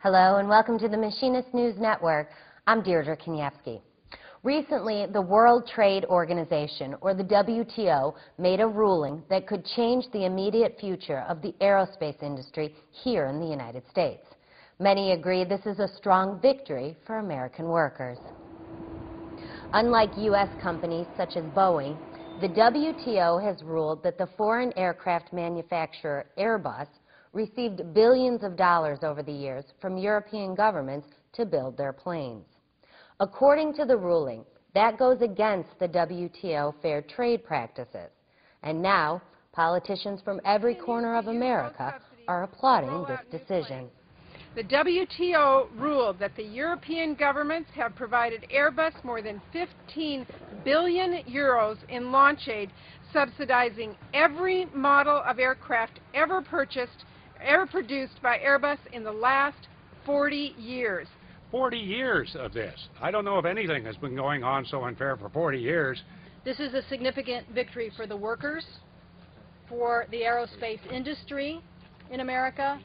Hello and welcome to the Machinist News Network. I'm Deirdre Kanievsky. Recently, the World Trade Organization, or the WTO, made a ruling that could change the immediate future of the aerospace industry here in the United States. Many agree this is a strong victory for American workers. Unlike U.S. companies such as Boeing, the WTO has ruled that the foreign aircraft manufacturer Airbus received billions of dollars over the years from European governments to build their planes. According to the ruling, that goes against the WTO fair trade practices. And now, politicians from every corner of America are applauding this decision. The WTO ruled that the European governments have provided Airbus more than 15 billion euros in launch aid, subsidizing every model of aircraft ever produced by Airbus in the last 40 years. 40 years of this. I don't know if anything has been going on so unfair for 40 years. This is a significant victory for the workers, for the aerospace industry in America,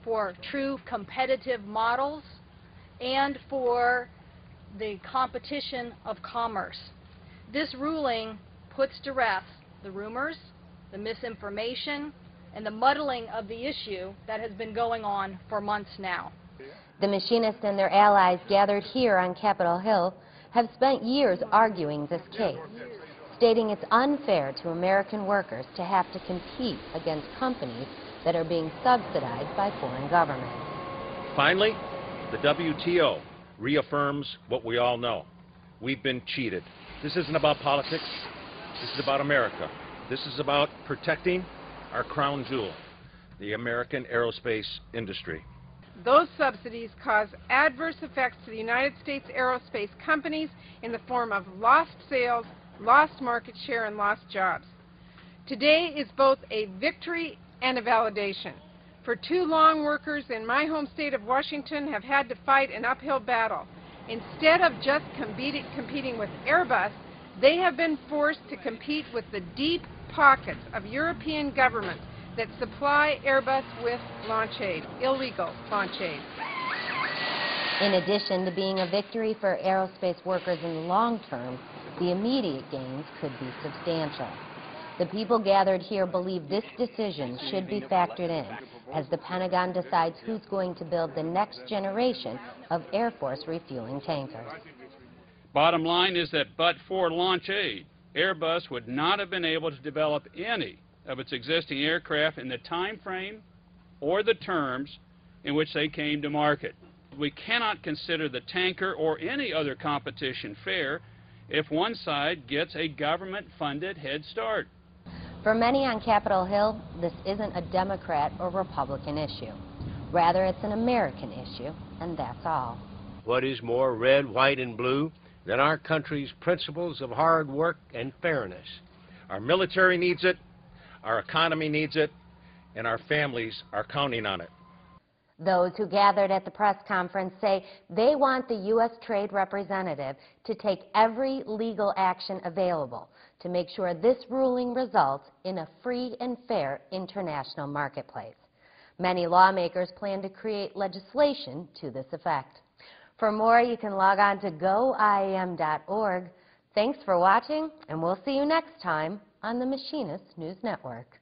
for true competitive models, and for the competition of commerce. This ruling puts to rest the rumors, the misinformation, and the muddling of the issue that has been going on for months now. The machinists and their allies gathered here on Capitol Hill have spent years arguing this case, stating it's unfair to American workers to have to compete against companies that are being subsidized by foreign governments. Finally, the WTO reaffirms what we all know. We've been cheated. This isn't about politics. This is about America. This is about protecting our crown jewel, the American aerospace industry. Those subsidies cause adverse effects to the United States aerospace companies in the form of lost sales, lost market share, and lost jobs. Today is both a victory and a validation. For too long, workers in my home state of Washington have had to fight an uphill battle. Instead of just competing with Airbus, they have been forced to compete with the deep pockets of European governments that supply Airbus with launch aid, illegal launch aid. In addition to being a victory for aerospace workers in the long term, the immediate gains could be substantial. The people gathered here believe this decision should be factored in as the Pentagon decides who's going to build the next generation of Air Force refueling tankers. Bottom line is that but for launch aid, Airbus would not have been able to develop any of its existing aircraft in the time frame or the terms in which they came to market. We cannot consider the tanker or any other competition fair if one side gets a government-funded head start. For many on Capitol Hill, this isn't a Democrat or Republican issue. Rather, it's an American issue, and that's all. What is more red, white, and blue than our country's principles of hard work and fairness? Our military needs it, our economy needs it, and our families are counting on it. Those who gathered at the press conference say they want the U.S. Trade Representative to take every legal action available to make sure this ruling results in a free and fair international marketplace. Many lawmakers plan to create legislation to this effect. For more, you can log on to goiem.org. Thanks for watching, and we'll see you next time on the Machinist News Network.